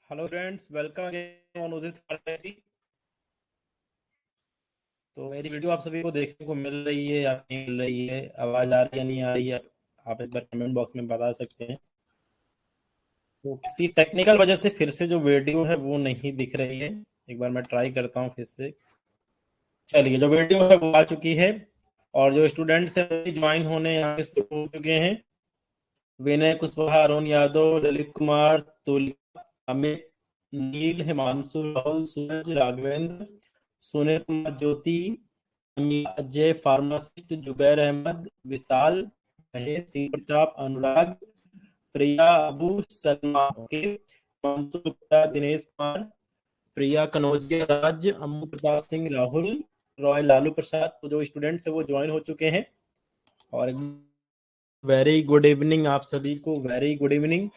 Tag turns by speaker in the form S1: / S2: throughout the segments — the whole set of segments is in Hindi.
S1: Hello friends, welcome on Udit pharmacy. तो मेरी वीडियो आप सभी को देखने को मिल रही है या नहीं मिल रही है, आवाज आ रही है या नहीं आ रही है, आप एक बार कमेंट बॉक्स में बता सकते हैं। तो किसी टेक्निकल वजह से फिर से जो वीडियो है वो नहीं दिख रही है। एक बार मैं ट्राई करता हूँ फिर से। चलिए, जो वीडियो है वो आ चुकी है और जो स्टूडेंट्स हैं ज्वाइन होने यहाँ पे शुरू हो चुके हैं। विनय कुशवाहा, अरुण यादव, ललित कुमार, तुलिका, अमित, नील, हिमांशु, राहुल, सूरज, राघवेंद्र, सुनील कुमार, ज्योति, अजय, फार्मासिस्ट, जुबैर अहमद, विशाल, महेश, सिंह प्रताप, अनुराग, प्रिया, अबू, सलमा, ओके, हिमांशु गुप्ता, दिनेश कुमार, प्रिया कनौजिया, राज, अम्मू प्रताप सिंह, राहुल, रॉय, लालू प्रसाद। तो जो स्टूडेंट्स है वो ज्वाइन हो चुके हैं और वेरी गुड इवनिंग आप सभी को, वेरी गुड इवनिंग।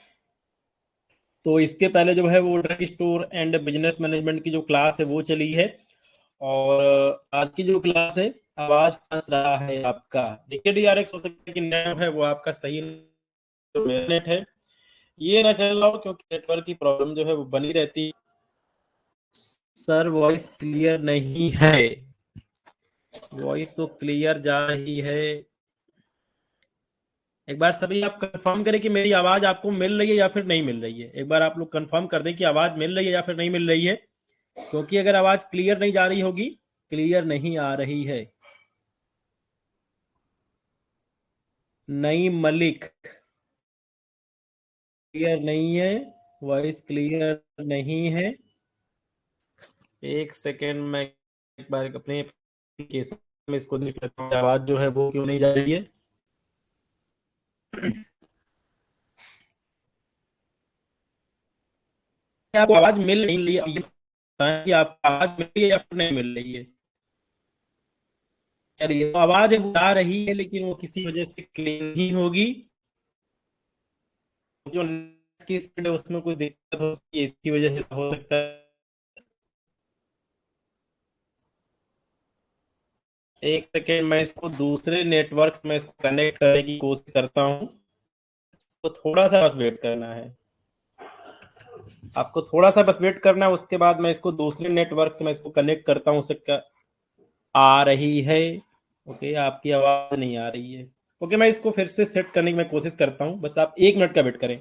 S1: तो इसके पहले जो है वो drug store and business management की जो क्लास है वो चली है और आज की जो क्लास है आवाज फंस रहा है आपका। देखिए DRX हो सकता है कि नेट है वो आपका सही नेट है, ये ना चल रहा हो क्योंकि नेटवर्क की प्रॉब्लम जो है वो बनी रहती है। सर वॉइस क्लियर नहीं है, वॉइस तो क्लियर जा रही है। एक बार सभी आप कंफर्म करें कि मेरी आवाज आपको मिल रही है या फिर नहीं मिल रही है। एक बार आप लोग कंफर्म कर दें कि आवाज मिल रही है या फिर नहीं मिल रही है, क्योंकि अगर आवाज क्लियर नहीं जा रही होगी, क्लियर नहीं आ रही है। नईम मलिक, क्लियर नहीं है, वॉइस क्लियर नहीं है। एक सेकेंड, मैं एक बार अपने एप्लीकेशन में इसको देख लेता हूँ आवाज जो है वो क्यों नहीं जा रही है। आपको आवाज मिल नहीं रही है, अब ये बताएं कि आपको आवाज मिल रही है या फिर नहीं मिल रही है। चलिए, तो आवाज वो आ रही है लेकिन वो किसी वजह से क्लियर नहीं होगी। जो नेट की स्पीड है उसमें कुछ दिक्कत हो सकती है, इसकी वजह से हो सकता है। एक सेकेंड, मैं इसको दूसरे नेटवर्क में इसको कनेक्ट करने की कोशिश करता हूँ। तो थोड़ा सा बस वेट करना है, आपको थोड़ा सा बस वेट करना है, उसके बाद मैं इसको दूसरे नेटवर्क से मैं इसको कनेक्ट करता हूँ। उसका आ रही है, ओके, आपकी आवाज नहीं आ रही है। ओके, मैं इसको फिर से सेट करने की मैं कोशिश करता हूँ, बस आप 1 मिनट का वेट करें।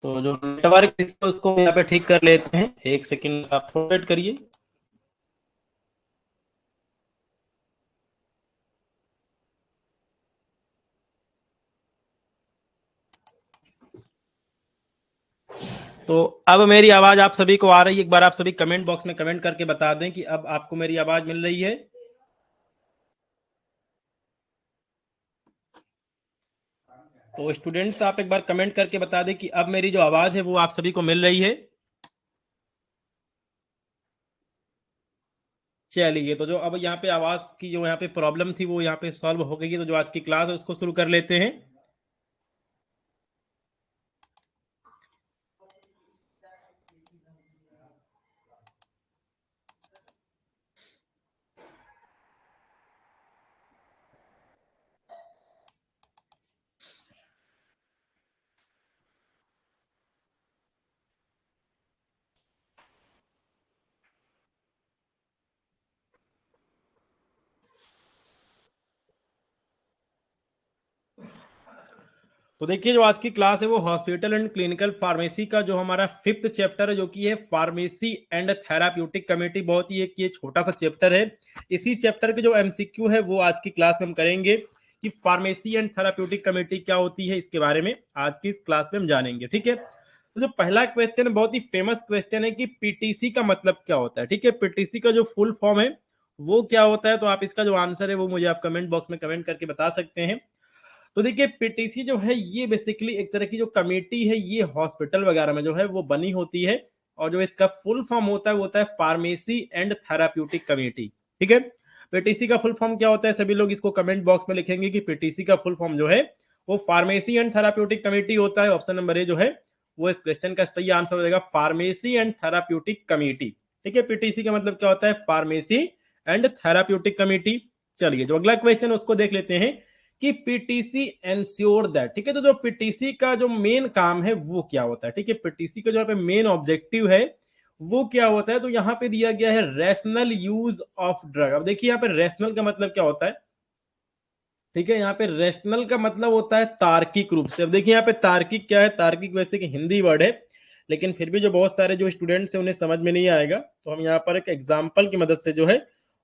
S1: तो जो नेटवर्क है उसको यहाँ पे ठीक कर लेते हैं। एक सेकेंड आप थोड़ा वेट करिए। तो अब मेरी आवाज आप सभी को आ रही है? एक बार आप सभी कमेंट बॉक्स में कमेंट करके बता दें कि अब आपको मेरी आवाज मिल रही है। तो स्टूडेंट्स आप एक बार कमेंट करके बता दें कि अब मेरी जो आवाज है वो आप सभी को मिल रही है। चलिए, तो जो अब यहाँ पे आवाज की जो यहाँ पे प्रॉब्लम थी वो यहाँ पे सॉल्व हो गई है। तो जो आज की क्लास है उसको शुरू कर लेते हैं। तो देखिए, जो आज की क्लास है वो हॉस्पिटल एंड क्लिनिकल फार्मेसी का जो हमारा 5th चैप्टर है, जो कि है फार्मेसी एंड थेराप्यूटिक कमेटी। बहुत ही एक ये छोटा सा चैप्टर है। इसी चैप्टर के जो एमसीक्यू है वो आज की क्लास में हम करेंगे कि फार्मेसी एंड थेराप्यूटिक कमेटी क्या होती है, इसके बारे में आज की इस क्लास में हम जानेंगे। ठीक है, तो जो पहला क्वेश्चन है बहुत ही फेमस क्वेश्चन है कि पीटीसी का मतलब क्या होता है। ठीक है, पीटीसी का जो फुल फॉर्म है वो क्या होता है, तो आप इसका जो आंसर है वो मुझे आप कमेंट बॉक्स में कमेंट करके बता सकते हैं। तो देखिए पीटीसी जो है ये बेसिकली एक तरह की जो कमेटी है, ये हॉस्पिटल वगैरह में जो है वो बनी होती है, और जो इसका फुल फॉर्म होता है वो होता है फार्मेसी एंड थेराप्यूटिक कमेटी। ठीक है, पीटीसी का फुल फॉर्म क्या होता है, सभी लोग इसको कमेंट बॉक्स में लिखेंगे कि पीटीसी का फुल फॉर्म जो है वो फार्मेसी एंड थेराप्यूटिक कमेटी होता है। ऑप्शन नंबर ए जो है वो इस क्वेश्चन का सही आंसर हो जाएगा, फार्मेसी एंड थेराप्यूटिक कमेटी। ठीक है, पीटीसी का मतलब क्या होता है, फार्मेसी एंड थेराप्यूटिक कमेटी। चलिए जो अगला क्वेश्चन उसको देख लेते हैं कि पीटीसी एंश्योर दैट। ठीक है, तो जो पीटीसी का जो मेन काम है वो क्या होता है। ठीक है, पीटीसी का जो यहाँ पे मेन ऑब्जेक्टिव है वो क्या होता है, तो यहाँ पे दिया गया है रैशनल यूज ऑफ ड्रग। अब देखिए यहाँ पे रैशनल का मतलब क्या होता है। ठीक है, यहाँ पे रैशनल का मतलब होता है तार्किक रूप से। अब देखिए यहाँ पे तार्किक क्या है, तार्किक वैसे कि हिंदी वर्ड है, लेकिन फिर भी जो बहुत सारे जो स्टूडेंट्स हैं उन्हें समझ में नहीं आएगा, तो हम यहाँ पर एक एग्जाम्पल की मदद से जो है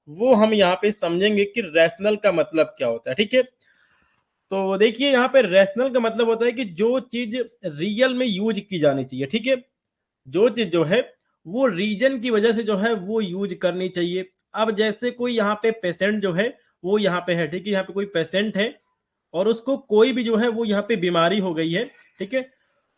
S1: वो हम यहाँ पे समझेंगे कि रैशनल का मतलब क्या होता है। ठीक है, तो देखिए यहाँ पे रैशनल का मतलब होता है कि जो चीज रियल में यूज की जानी चाहिए। ठीक है, जो चीज जो है वो रीजन की वजह से जो है वो यूज करनी चाहिए। अब जैसे कोई यहाँ पे पेशेंट जो है वो यहाँ पे है, ठीक है, यहाँ पे कोई पेशेंट है और उसको कोई भी जो है वो यहाँ पे बीमारी हो गई है। ठीक है,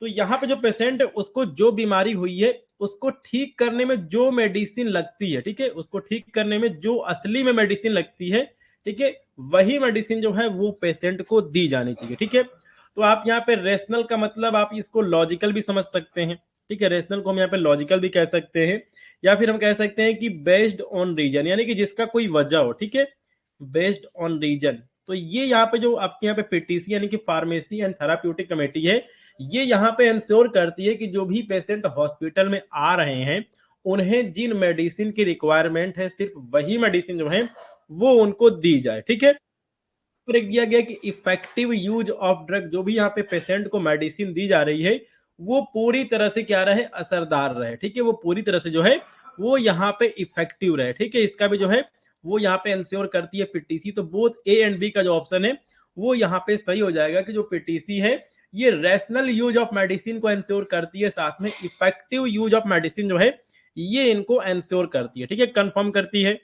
S1: तो यहाँ पे जो पेशेंट है उसको जो बीमारी हुई है उसको ठीक करने में जो मेडिसिन लगती है, ठीक है, उसको ठीक करने में जो असली में मेडिसिन लगती है, ठीक है, वही मेडिसिन जो है वो पेशेंट को दी जानी चाहिए। ठीक है, तो आप यहाँ पे रेशनल का मतलब आप इसको लॉजिकल भी समझ सकते हैं। ठीक है, रेशनल को हम यहाँ पे लॉजिकल भी कह सकते हैं, या फिर हम कह सकते हैं कि बेस्ड ऑन रीजन, यानी कि जिसका कोई वजह हो। ठीक है, बेस्ड ऑन रीजन। तो ये यहाँ पे जो आपके यहाँ पे पीटीसी यानी कि फार्मेसी एंड थेराप्यूटिक कमेटी है, ये यहाँ पे इंश्योर करती है कि जो भी पेशेंट हॉस्पिटल में आ रहे हैं उन्हें जिन मेडिसिन की रिक्वायरमेंट है सिर्फ वही मेडिसिन जो है वो उनको दी जाए। ठीक है, फिर एक दिया गया कि इफेक्टिव यूज ऑफ ड्रग, जो भी यहाँ पे पेशेंट को मेडिसिन दी जा रही है वो पूरी तरह से क्या रहे, असरदार रहे। ठीक है, वो पूरी तरह से जो है वो यहाँ पे इफेक्टिव रहे। ठीक है, इसका भी जो है वो यहाँ पे इंश्योर करती है पीटीसी। तो बोथ ए एंड बी का जो ऑप्शन है वो यहाँ पे सही हो जाएगा कि जो पीटीसी है ये रैशनल यूज ऑफ मेडिसिन को इंश्योर करती है, साथ में इफेक्टिव यूज ऑफ मेडिसिन जो है ये इनको इंश्योर करती है। ठीक है, कंफर्म करती है।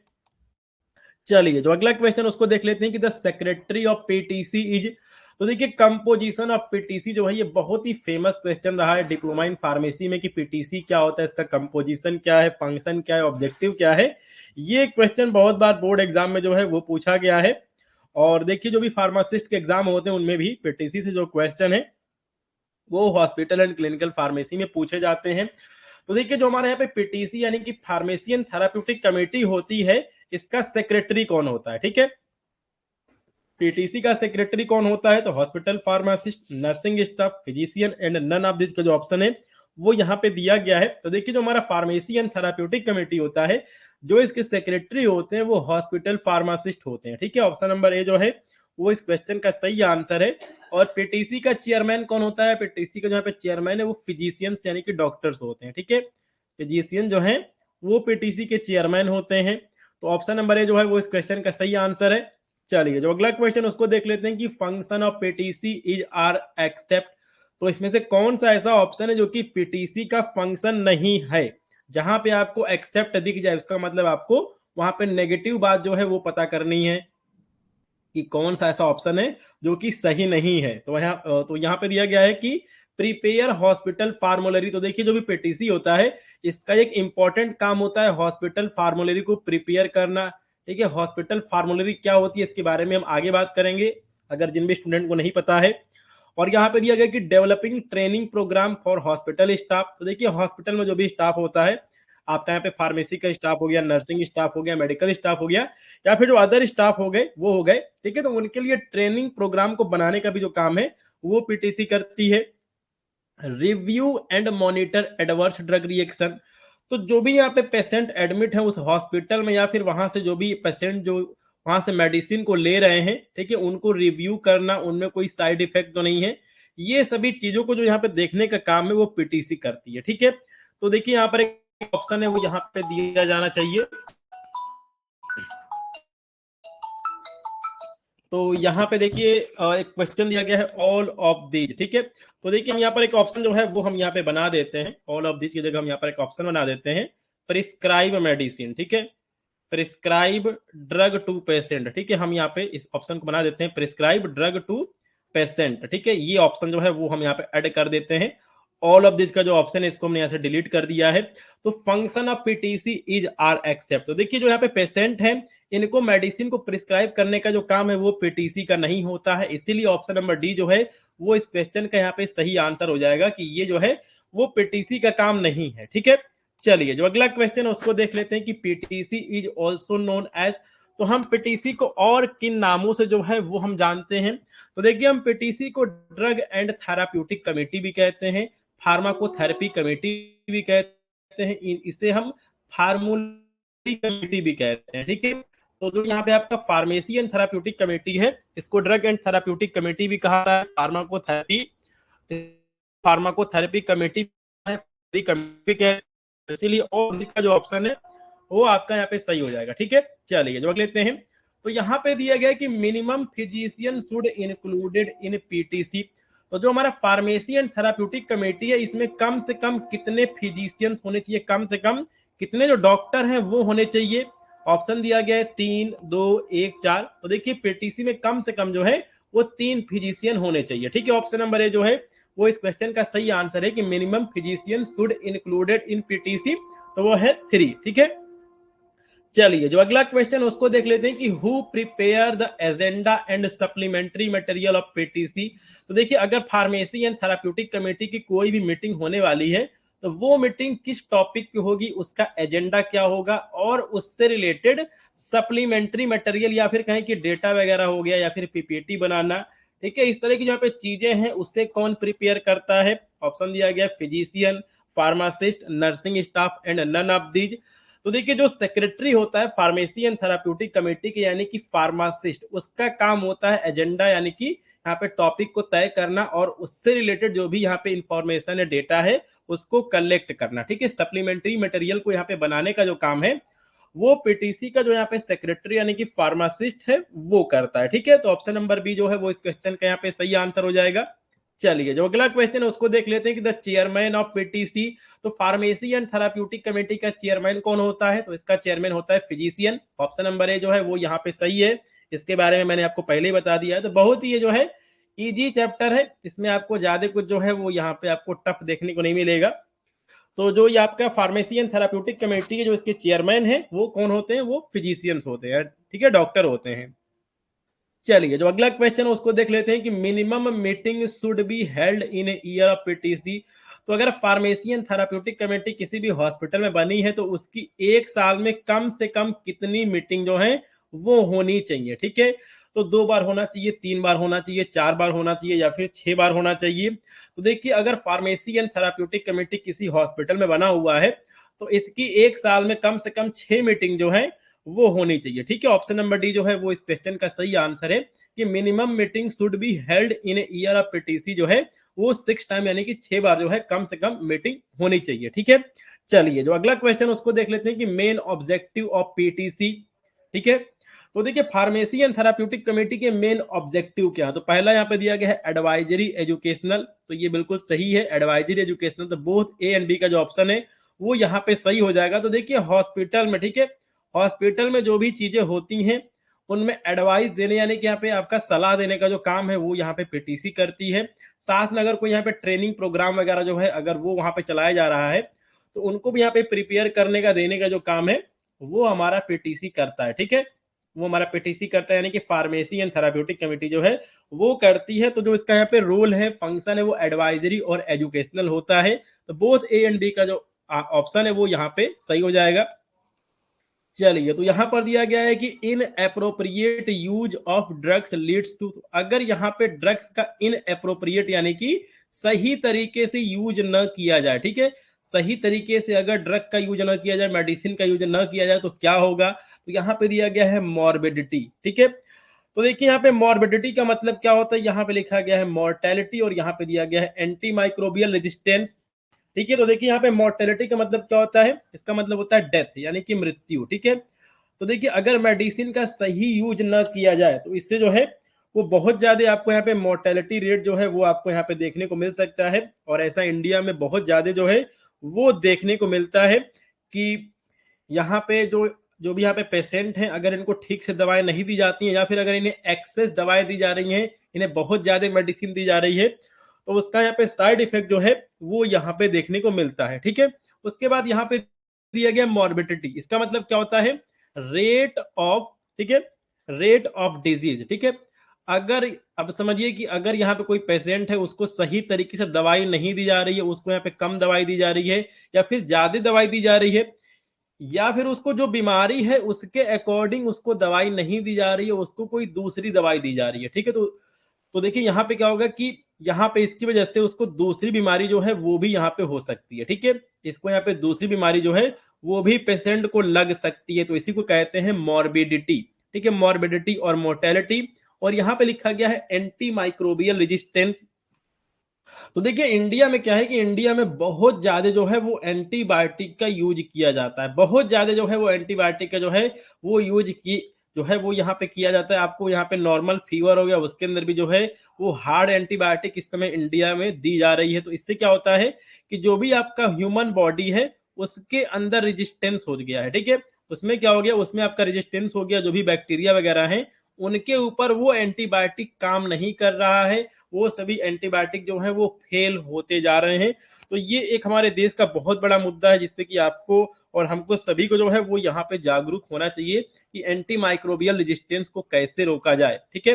S1: चलिए जो अगला क्वेश्चन उसको देख लेते हैं कि the secretary of PTC is. तो देखिए कंपोजिशन ऑफ पीटीसी जो है ये बहुत ही फेमस क्वेश्चन रहा है डिप्लोमा इन फार्मेसी में कि पीटीसी क्या होता है, इसका कंपोजिशन क्या है, फंक्शन क्या है, ऑब्जेक्टिव क्या है। ये क्वेश्चन बहुत बार बोर्ड एग्जाम में जो है वो पूछा गया है, और देखिए जो भी फार्मासिस्ट के एग्जाम होते हैं उनमें भी पीटीसी से जो क्वेश्चन है वो हॉस्पिटल एंड क्लिनिकल फार्मेसी में पूछे जाते हैं। तो देखिए जो हमारे यहाँ पे पीटीसी यानी कि फार्मेसी एंड थेराप्यूटिक कमेटी होती है, इसका सेक्रेटरी कौन होता है। ठीक है, पीटीसी का सेक्रेटरी कौन होता है, तो hospital pharmacist, nursing staff, physician and none of this का जो ऑप्शन है वो यहाँ पे दिया गया है। तो देखिए जो हमारा फार्मेसी एंड थेराप्यूटिक कमेटी होता है, जो इसके सेक्रेटरी होते हैं वो हॉस्पिटल फार्मासिस्ट होते हैं। ठीक है, ऑप्शन नंबर ए जो है वो इस क्वेश्चन का सही आंसर है। और पीटीसी का चेयरमैन कौन होता है, पीटीसी का जो पे चेयरमैन है वो फिजिशियंस यानी कि डॉक्टर्स होते हैं। ठीक है, फिजिशियन जो है वो पीटीसी के चेयरमैन होते हैं। तो ऑप्शन नंबर ए जो है वो इस क्वेश्चन का सही आंसर है। चलिए जो अगला क्वेश्चन उसको देख लेते हैं कि function of PTC is are except. तो इसमें से कौन सा ऐसा ऑप्शन है जो कि पीटीसी का फंक्शन नहीं है। जहां पे आपको एक्सेप्ट दिख जाए उसका मतलब आपको वहां पे नेगेटिव बात जो है वो पता करनी है कि कौन सा ऐसा ऑप्शन है जो कि सही नहीं है। तो यहाँ पे दिया गया है कि प्रिपेयर हॉस्पिटल फार्मोलरी। तो देखिए जो भी पीटीसी होता है इसका एक इंपॉर्टेंट काम होता है हॉस्पिटल फार्मोलरी को प्रिपेयर करना। ठीक है, हॉस्पिटल फार्मोलरी क्या होती है इसके बारे में हम आगे बात करेंगे, अगर जिन भी स्टूडेंट को नहीं पता है। और यहाँ पे दिया गया कि developing training programme for hospital staff. तो देखिए हॉस्पिटल में जो भी स्टाफ होता है, आपका यहाँ पे फार्मेसी का स्टाफ हो गया, नर्सिंग स्टाफ हो गया, मेडिकल स्टाफ हो गया, या फिर जो अदर स्टाफ हो गए वो हो गए। ठीक है, तो उनके लिए ट्रेनिंग प्रोग्राम को बनाने का भी जो काम है वो पीटीसी करती है। Review and monitor adverse drug reaction. तो जो भी यहाँ पे पेशेंट एडमिट है उस हॉस्पिटल में, या फिर वहां से जो भी पेशेंट जो वहां से मेडिसिन को ले रहे हैं, ठीक है, उनको रिव्यू करना, उनमें कोई साइड इफेक्ट तो नहीं है, ये सभी चीजों को जो यहाँ पे देखने का काम है वो पीटीसी करती है। ठीक है, तो देखिए यहाँ पर एक ऑप्शन है वो यहाँ पे दिया जाना चाहिए। तो यहाँ पे देखिए एक क्वेश्चन दिया गया है ऑल ऑफ दीज। ठीक है, तो देखिए हम यहाँ पर एक ऑप्शन जो है वो हम यहाँ पे बना देते हैं, ऑल ऑफ दीज की जगह हम यहाँ पर एक ऑप्शन बना देते हैं, प्रिस्क्राइब मेडिसिन। ठीक है, प्रिस्क्राइब ड्रग टू पेशेंट, ठीक है, हम यहाँ पे इस ऑप्शन को बना देते हैं प्रिस्क्राइब ड्रग टू पेशेंट, ठीक है, ये ऑप्शन जो है वो हम यहाँ पे ऐड कर देते हैं। ऑल ऑफ दिस का जो ऑप्शन है इसको हमने यहाँ से डिलीट कर दिया है। तो function of PTC is are except. तो देखिए जो यहाँ पे पेशेंट है इनको मेडिसिन को प्रिस्क्राइब करने का जो काम है वो पीटीसी का नहीं होता है, इसीलिए ऑप्शन नंबर डी जो है वो इस क्वेश्चन का यहाँ पे सही आंसर हो जाएगा कि ये जो है वो पीटीसी का काम नहीं है, ठीक है। चलिए जो अगला क्वेश्चन है उसको देख लेते हैं कि PTC is also known as. तो हम पीटीसी को और किन नामों से जो है वो हम जानते हैं। तो देखिए हम पीटीसी को ड्रग एंड थेराप्यूटिक कमेटी भी कहते हैं, फार्माकोथेरेपी कमेटी भी कहते हैं, इसे हम फार्मूली कमेटी भी कहते हैं, ठीक है। तो जो यहाँ पे आपका फार्मेसी एंड थेराप्यूटिक कमेटी है इसको ड्रग एंड थेराप्यूटिक कमेटी भी कहा है, फार्माकोथेरेपी कमेटी इसीलिए और का जो ऑप्शन है वो आपका यहाँ पे सही हो जाएगा, ठीक है। चलिए जवाब लेते हैं। तो यहाँ पे दिया गया कि minimum physician should included in PTC. तो जो हमारा फार्मेसी एंड थेराप्यूटिक कमेटी है इसमें कम से कम कितने फिजिशियंस होने चाहिए, कम से कम कितने जो डॉक्टर हैं वो होने चाहिए। ऑप्शन दिया गया है 3, 2, 1, 4। तो देखिए पीटीसी में कम से कम जो है वो 3 फिजिशियन होने चाहिए, ठीक है। ऑप्शन नंबर ए जो है वो इस क्वेश्चन का सही आंसर है कि minimum physician should included in PTC, तो वो है 3, ठीक है। चलिए जो अगला क्वेश्चन उसको देख लेते हैं कि who prepare the agenda and supplementary material of PTC. तो देखिए अगर फार्मेसी एंड थेराप्यूटिक कमेटी की कोई भी मीटिंग होने वाली है तो वो मीटिंग किस टॉपिक पे होगी, उसका एजेंडा क्या होगा और उससे रिलेटेड सप्लीमेंट्री मटेरियल या फिर कहें कि डेटा वगैरह हो गया या फिर पीपीटी बनाना, ठीक है, इस तरह की जो पे चीजें हैं उससे कौन प्रिपेयर करता है। ऑप्शन दिया गया physician, pharmacist, nursing staff and none of these. तो देखिए जो सेक्रेटरी होता है फार्मेसी एंड थेराप्यूटिक कमेटी के यानी कि फार्मासिस्ट, उसका काम होता है एजेंडा यानी कि यहाँ पे टॉपिक को तय करना और उससे रिलेटेड जो भी यहाँ पे इंफॉर्मेशन है डेटा है उसको कलेक्ट करना, ठीक है। सप्लीमेंट्री मटेरियल को यहाँ पे बनाने का जो काम है वो पीटीसी का जो यहाँ पे सेक्रेटरी यानी कि फार्मासिस्ट है वो करता है, ठीक है। तो ऑप्शन नंबर बी जो है वो इस क्वेश्चन का यहाँ पे सही आंसर हो जाएगा। चलिए जो अगला क्वेश्चन है उसको देख लेते हैं कि द चेयरमैन ऑफ पीटीसी। तो फार्मेसी एंड थेराप्यूटिक कमेटी का चेयरमैन कौन होता है, तो इसका चेयरमैन होता है फिजिशियन। ऑप्शन नंबर ए जो है वो यहाँ पे सही है, इसके बारे में मैंने आपको पहले ही बता दिया है। तो बहुत ही ये जो है इजी चैप्टर है, इसमें आपको ज्यादा कुछ जो है वो यहाँ पे आपको टफ देखने को नहीं मिलेगा। तो जो ये आपका फार्मेसी एंड थेराप्यूटिक कमेटी के जो इसके चेयरमैन है वो कौन होते हैं, वो फिजिशियंस होते हैं, ठीक है, डॉक्टर होते हैं। चलिए जो अगला क्वेश्चन है उसको देख लेते हैं कि minimum meeting should be held in year of PTC. तो अगर फार्मेसी एंड थेराप्यूटिक कमेटी किसी भी हॉस्पिटल में बनी है तो उसकी एक साल में कम से कम कितनी मीटिंग जो है वो होनी चाहिए, ठीक है। तो 2 बार होना चाहिए, 3 बार होना चाहिए, 4 बार होना चाहिए या फिर 6 बार होना चाहिए। तो देखिए अगर फार्मेसी एंड थेराप्यूटिक कमेटी किसी हॉस्पिटल में बना हुआ है तो इसकी एक साल में कम से कम 6 मीटिंग जो है वो होनी चाहिए, ठीक है। ऑप्शन नंबर डी जो है वो इस क्वेश्चन का सही आंसर है कि minimum meeting should be held in year of PTC जो है वो 6 टाइम यानी कि 6 बार जो है कम से कम मीटिंग होनी चाहिए, ठीक है। चलिए जो अगला क्वेश्चन उसको देख लेते हैं कि मेन ऑब्जेक्टिव ऑफ पीटीसी, ठीक है। तो देखिए फार्मेसी एंड थेराप्यूटिक कमेटी के मेन ऑब्जेक्टिव क्या है। तो पहला यहाँ पे दिया गया है एडवाइजरी एजुकेशनल, तो ये बिल्कुल सही है, एडवाइजरी एजुकेशनल। तो बोथ ए एंड बी का जो ऑप्शन है वो यहाँ पे सही हो जाएगा। तो देखिए हॉस्पिटल में, ठीक है, हॉस्पिटल में जो भी चीजें होती हैं उनमें एडवाइस देने यानी कि यहाँ पे आपका सलाह देने का जो काम है वो यहाँ पे पीटीसी करती है। साथ में अगर कोई यहाँ पे ट्रेनिंग प्रोग्राम वगैरह जो है अगर वो वहां पे चलाया जा रहा है तो उनको भी यहाँ पे प्रिपेयर करने का देने का जो काम है वो हमारा पीटीसी करता है, ठीक है, वो हमारा पीटीसी करता है यानी कि फार्मेसी एंड थेराप्यूटिक कमेटी जो है वो करती है। तो जो इसका यहाँ पे रोल है, फंक्शन है, वो एडवाइजरी और एजुकेशनल होता है। तो बोथ ए एंड बी का जो ऑप्शन है वो यहाँ पे सही हो जाएगा। चलिए तो यहां पर दिया गया है कि inappropriate use of drugs leads to. अगर यहाँ पे ड्रग्स का इन अप्रोप्रिएट यानी कि सही तरीके से यूज न किया जाए, ठीक है, सही तरीके से अगर ड्रग का यूज न किया जाए, मेडिसिन का यूज न किया जाए तो क्या होगा। तो यहाँ पे दिया गया है मॉर्बिडिटी, ठीक है। तो देखिए यहाँ पे मॉर्बिडिटी का मतलब क्या होता है, यहाँ पे लिखा गया है मॉर्टेलिटी और यहाँ पे दिया गया है एंटी माइक्रोबियल रेजिस्टेंस, ठीक है। तो देखिए यहाँ पे मॉर्टेलिटी का मतलब क्या होता है, इसका मतलब होता है डेथ यानी कि मृत्यु, ठीक है। तो देखिए अगर मेडिसिन का सही यूज न किया जाए तो इससे जो है वो बहुत ज्यादा आपको यहाँ पे मॉर्टेलिटी रेट जो है वो आपको यहाँ पे देखने को मिल सकता है। और ऐसा इंडिया में बहुत ज्यादा जो है वो देखने को मिलता है कि यहाँ पे जो जो भी यहाँ पे पेशेंट हैं, अगर इनको ठीक से दवाएं नहीं दी जाती हैं या फिर अगर इन्हें एक्सेस दवाएं दी जा रही हैं, इन्हें बहुत ज्यादा मेडिसिन दी जा रही है, तो उसका यहाँ पे साइड इफेक्ट जो है वो यहाँ पे देखने को मिलता है। ठीक है, उसके बाद यहाँ पे दिया गया मॉर्बिडिटी। इसका मतलब क्या होता है? रेट ऑफ, ठीक है, रेट ऑफ डिजीज। ठीक है, अगर अब समझिए कि अगर यहाँ पे कोई पेशेंट है, उसको सही तरीके से दवाई नहीं दी जा रही है, उसको यहाँ पे कम दवाई दी जा रही है या फिर ज्यादा दवाई दी जा रही है, या फिर उसको जो बीमारी है उसके अकॉर्डिंग उसको दवाई नहीं दी जा रही है, उसको कोई दूसरी दवाई दी जा रही है। ठीक है, तो देखिए यहाँ पे क्या होगा कि यहाँ पे इसकी वजह से उसको दूसरी बीमारी जो है वो भी यहाँ पे हो सकती है। ठीक है, इसको यहाँ पे दूसरी बीमारी जो है वो भी पेशेंट को लग सकती है, तो इसी को कहते हैं मॉर्बिडिटी। ठीक है, मॉर्बिडिटी और मोर्टेलिटी। और यहाँ पे लिखा गया है एंटी माइक्रोबियल रेजिस्टेंस। तो देखिए इंडिया में क्या है कि इंडिया में बहुत ज्यादा जो है वो एंटीबायोटिक का यूज किया जाता है, बहुत ज्यादा जो है वो एंटीबायोटिक का जो है वो यूज की जो है वो यहाँ पे किया जाता है। आपको यहाँ पे नॉर्मल फीवर हो गया, उसके अंदर भी जो है वो हार्ड एंटीबायोटिक इस समय इंडिया में दी जा रही है। तो इससे क्या होता है कि जो भी आपका ह्यूमन बॉडी है उसके अंदर रेजिस्टेंस हो गया है। ठीक है, उसमें क्या हो गया, उसमें आपका रेजिस्टेंस हो गया, जो भी बैक्टीरिया वगैरह है उनके ऊपर वो एंटीबायोटिक काम नहीं कर रहा है, वो सभी एंटीबायोटिक जो है वो फेल होते जा रहे हैं। तो ये एक हमारे देश का बहुत बड़ा मुद्दा है, जिसपे कि आपको और हमको सभी को जो है वो यहाँ पे जागरूक होना चाहिए कि एंटी माइक्रोबियल रेजिस्टेंस को कैसे रोका जाए। ठीक है,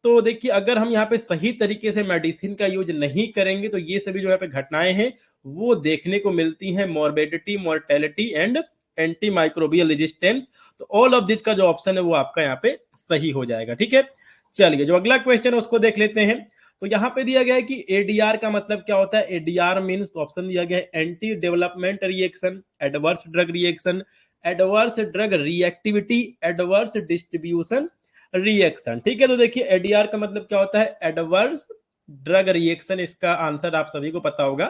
S1: तो देखिए अगर हम यहाँ पे सही तरीके से मेडिसिन का यूज नहीं करेंगे तो ये सभी जो यहाँ पे घटनाएं हैं वो देखने को मिलती हैं, morbidity, mortality and anti microbial resistance. तो ऑल ऑफ दिस का जो ऑप्शन है वो आपका यहाँ पे सही हो जाएगा। ठीक है, चलिए जो अगला क्वेश्चन है उसको देख लेते हैं। तो यहाँ पे दिया गया है कि एडीआर का मतलब क्या होता है। एडीआर मीन्स, तो ऑप्शन दिया गया है anti development reaction, adverse drug reaction, adverse drug reactivity, adverse distribution reaction. ठीक है, तो देखिए एडीआर का मतलब क्या होता है, एडवर्स ड्रग रिएक्शन। इसका आंसर आप सभी को पता होगा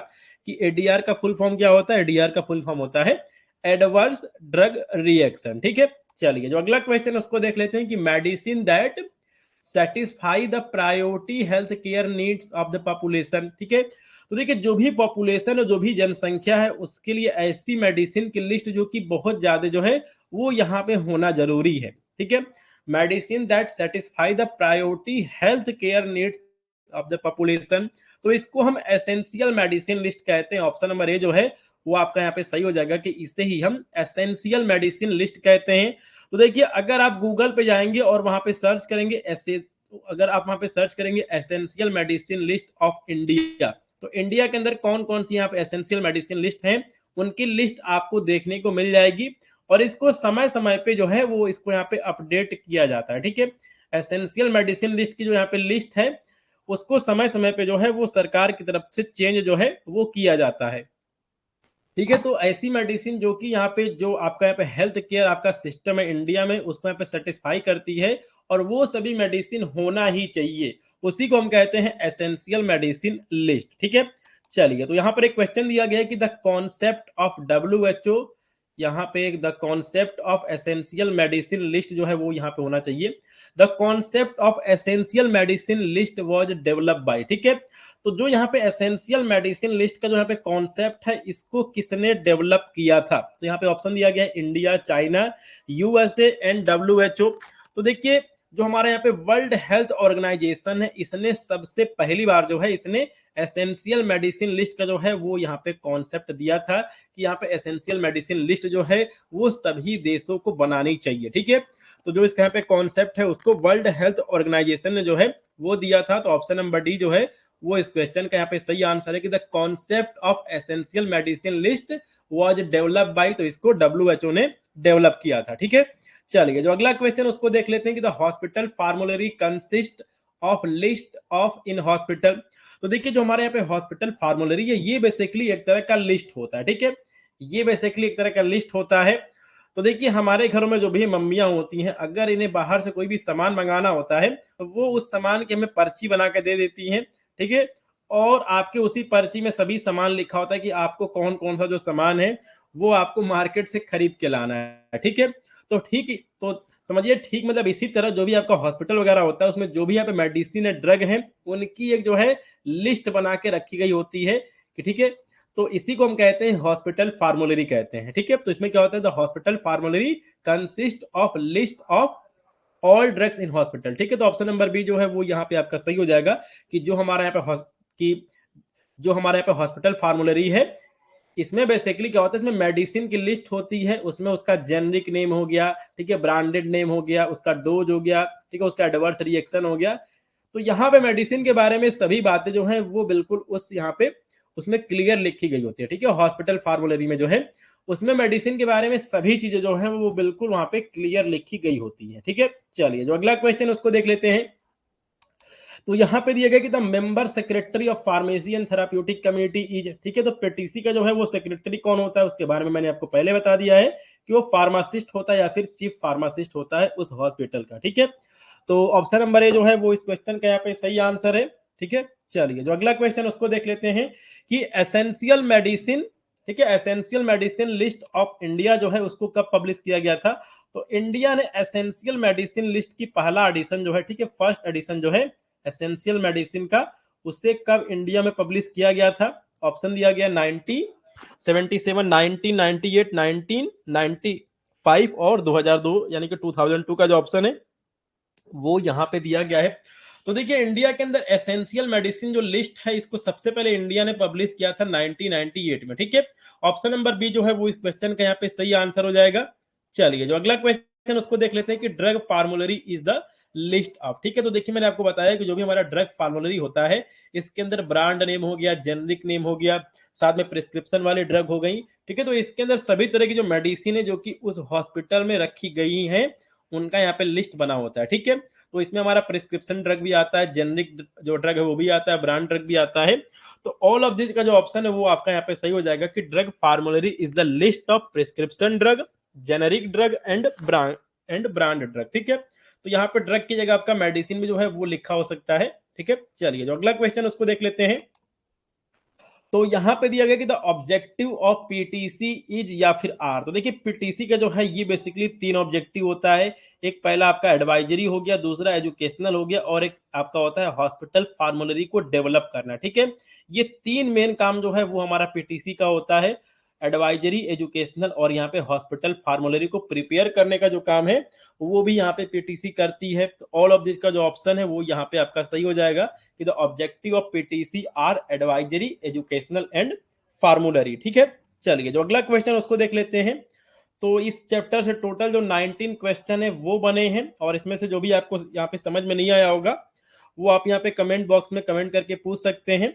S1: कि एडीआर का फुल फॉर्म क्या होता है। एडीआर का फुल फॉर्म होता है एडवर्स ड्रग रिएक्शन। ठीक है, चलिए जो अगला क्वेश्चन उसको देख लेते हैं कि medicine that satisfy the priority health care needs of the population. ठीक है, तो देखिए जो भी पॉपुलेशन है, जो भी जनसंख्या है, उसके लिए ऐसी मेडिसिन की लिस्ट जो कि बहुत ज्यादा जो है वो यहाँ पे होना जरूरी है। ठीक है, medicine that satisfy the priority health care needs of the population, तो इसको हम एसेंशियल मेडिसिन लिस्ट कहते हैं। ऑप्शन नंबर ए जो है वो आपका यहाँ पे सही हो जाएगा कि इसे ही हम एसेंशियल मेडिसिन लिस्ट कहते हैं। तो देखिए अगर आप गूगल पे जाएंगे और वहां पे सर्च करेंगे अगर आप वहां पे सर्च करेंगे essential medicine list of India, तो इंडिया के अंदर कौन कौन सी यहाँ पे एसेंशियल मेडिसिन लिस्ट है उनकी लिस्ट आपको देखने को मिल जाएगी। और इसको समय समय पे जो है वो इसको यहाँ पे अपडेट किया जाता है। ठीक है, एसेंशियल मेडिसिन लिस्ट की जो यहाँ पे लिस्ट है उसको समय समय पे जो है वो सरकार की तरफ से चेंज जो है वो किया जाता है। ठीक है, तो ऐसी मेडिसिन जो कि यहाँ पे जो आपका यहाँ पे हेल्थ केयर आपका सिस्टम है इंडिया में उसको यहाँ पे सेटिस्फाई करती है, और वो सभी मेडिसिन होना ही चाहिए, उसी को हम कहते हैं एसेंशियल मेडिसिन लिस्ट। ठीक है, चलिए तो यहाँ पर एक क्वेश्चन दिया गया है कि द कॉन्सेप्ट ऑफ WHO, यहाँ पे the concept of essential medicine list जो है वो यहाँ पे होना चाहिए। The concept of essential medicine list was develop by. ठीक है, तो जो यहाँ पे एसेंशियल मेडिसिन लिस्ट का जो यहाँ पे कॉन्सेप्ट है इसको किसने डेवलप किया था, तो यहाँ पे ऑप्शन दिया गया है India, China, USA and WHO। तो देखिए जो हमारे यहाँ पे वर्ल्ड हेल्थ ऑर्गेनाइजेशन है इसने सबसे पहली बार जो है इसने एसेंशियल मेडिसिन लिस्ट का जो है वो यहाँ पे कॉन्सेप्ट दिया था कि यहाँ पे एसेंशियल मेडिसिन लिस्ट जो है वो सभी देशों को बनानी चाहिए। ठीक है, तो जो इसका यहाँ पे कॉन्सेप्ट है उसको वर्ल्ड हेल्थ ऑर्गेनाइजेशन ने जो है वो दिया था। तो ऑप्शन नंबर डी जो है वो इस क्वेश्चन का यहाँ पे सही आंसर है कि the concept of essential medicine list was develop by, तो इसको WHO ने डेवलप किया था। ठीक है, चलिए जो अगला क्वेश्चन उसको देख लेते हैं कि the hospital formulary consist of list of in hospital. तो देखिए जो हमारे यहाँ पे हॉस्पिटल फार्मुलरी है ये बेसिकली एक तरह का लिस्ट होता है। ठीक है, ये बेसिकली एक तरह का लिस्ट होता है। तो देखिए हमारे घरों में जो भी मम्मियां होती हैं अगर इन्हें बाहर से कोई भी सामान मंगाना होता है तो वो उस सामान की हमें पर्ची बना के दे देती हैं। ठीक है, और आपके उसी पर्ची में सभी सामान लिखा होता है कि आपको कौन कौन सा जो सामान है वो आपको मार्केट से खरीद के लाना है। ठीक है, तो तो समझिए ठीक मतलब इसी तरह जो भी आपका हॉस्पिटल वगैरह होता है उसमें जो भी यहाँ पे मेडिसिन है, ड्रग है, उनकी एक जो है लिस्ट बना के रखी गई होती है कि ठीक है तो इसी को हम कहते हैं हॉस्पिटल फार्मूलरी कहते हैं, ठीक है। तो इसमें क्या होता है, the hospital फार्मूलरी consist of list of all drugs in hospital, ठीक है। तो ऑप्शन नंबर बी जो है वो यहाँ पे आपका सही हो जाएगा कि जो हमारा यहाँ पे जो हमारे यहाँ पे हॉस्पिटल फार्मूलरी है, इसमें बेसिकली क्या होता है, इसमें मेडिसिन की लिस्ट होती है, उसमें उसका जेनरिक नेम हो गया, ठीक है, ब्रांडेड नेम हो गया, उसका डोज हो गया, ठीक है, उसका एडवर्स रिएक्शन हो गया। तो यहाँ पे मेडिसिन के बारे में सभी बातें जो है वो बिल्कुल उस यहाँ पे उसमें क्लियर लिखी गई होती है, ठीक है। हॉस्पिटल फार्मूलरी में जो है उसमें मेडिसिन के बारे में सभी चीजें जो है वो बिल्कुल वहां पे क्लियर लिखी गई होती है, ठीक है। चलिए जो अगला क्वेश्चन उसको देख लेते हैं। तो यहाँ पे दिया गया कि the member secretary of pharmacy and therapeutic community is, ठीक है। तो पीटीसी का जो है वो सेक्रेटरी कौन होता है उसके बारे में मैंने आपको पहले बता दिया है कि वो फार्मासिस्ट होता है या फिर चीफ फार्मासिस्ट होता है उस हॉस्पिटल का, ठीक है। तो ऑप्शन नंबर ए जो है वो इस क्वेश्चन का यहाँ पे सही आंसर है, ठीक है। चलिए जो अगला क्वेश्चन उसको देख लेते हैं कि एसेंशियल मेडिसिन, ठीक है, essential medicine list of India जो है उसको कब पब्लिश किया गया था। तो इंडिया ने एसेंशियल मेडिसिन लिस्ट की पहला एडिशन जो है, ठीक है, फर्स्ट एडिशन जो है एसेंशियल मेडिसिन का, उसे कब इंडिया में पब्लिश किया गया था। ऑप्शन दिया गया 1977, 1998, 1995 और 2002, यानी कि 2002 का जो ऑप्शन है वो यहाँ पे दिया गया है। तो देखिए इंडिया के अंदर एसेंशियल मेडिसिन जो लिस्ट है इसको सबसे पहले इंडिया ने पब्लिश किया था 1998 में, ठीक है। ऑप्शन नंबर बी जो है वो इस क्वेश्चन का यहाँ पे सही आंसर हो जाएगा। चलिए जो अगला क्वेश्चन उसको देख लेते हैं कि drug फार्मूलरी is the list of, ठीक है। तो देखिए मैंने आपको बताया कि जो भी हमारा ड्रग फार्मूलरी होता है इसके अंदर ब्रांड नेम हो गया, जेनरिक नेम हो गया, साथ में प्रिस्क्रिप्शन वाली ड्रग हो गई, ठीक है। तो इसके अंदर सभी तरह की जो मेडिसिन है जो कि उस हॉस्पिटल में रखी गई है उनका यहाँ पे लिस्ट बना होता है, ठीक है। तो इसमें हमारा प्रिस्क्रिप्शन ड्रग भी आता है, जेनरिक जो ड्रग है वो भी आता है, ब्रांड ड्रग भी आता है। तो ऑल ऑफ दिस का जो ऑप्शन है वो आपका यहाँ पे सही हो जाएगा कि drug फार्मूलरी is the list of prescription drug, generic drug and brand drug, ठीक है। तो यहाँ पे ड्रग की जगह आपका मेडिसिन में जो है वो लिखा हो सकता है, ठीक है। चलिए जो अगला क्वेश्चन उसको देख लेते हैं। तो यहाँ पे दिया गया कि the objective of PTC is या फिर आर। तो देखिए पीटीसी का जो है ये बेसिकली 3 ऑब्जेक्टिव होता है। एक पहला आपका एडवाइजरी हो गया, दूसरा एजुकेशनल हो गया और एक आपका होता है हॉस्पिटल फार्मूलरी को डेवलप करना, ठीक है। ये 3 मेन काम जो है वो हमारा पीटीसी का होता है, एडवाइजरी, एजुकेशनल और यहाँ पे हॉस्पिटल फार्मूलरी को प्रिपेयर करने का जो काम है वो भी यहाँ पे पीटीसी करती है। तो ऑल ऑफ दिस का जो ऑप्शन है वो यहाँ पे आपका सही हो जाएगा कि the objective of PTC are advisory, educational and formulary, ठीक है। चलिए जो अगला क्वेश्चन उसको देख लेते हैं। तो इस चैप्टर से टोटल जो 19 क्वेश्चन है वो बने हैं और इसमें से जो भी आपको यहाँ पे समझ में नहीं आया होगा वो आप यहाँ पे कमेंट बॉक्स में कमेंट करके पूछ सकते हैं।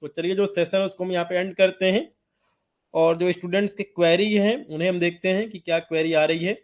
S1: तो चलिए जो सेशन है उसको हम यहाँ पे एंड करते हैं और जो स्टूडेंट्स की क्वेरी है उन्हें हम देखते हैं कि क्या क्वेरी आ रही है।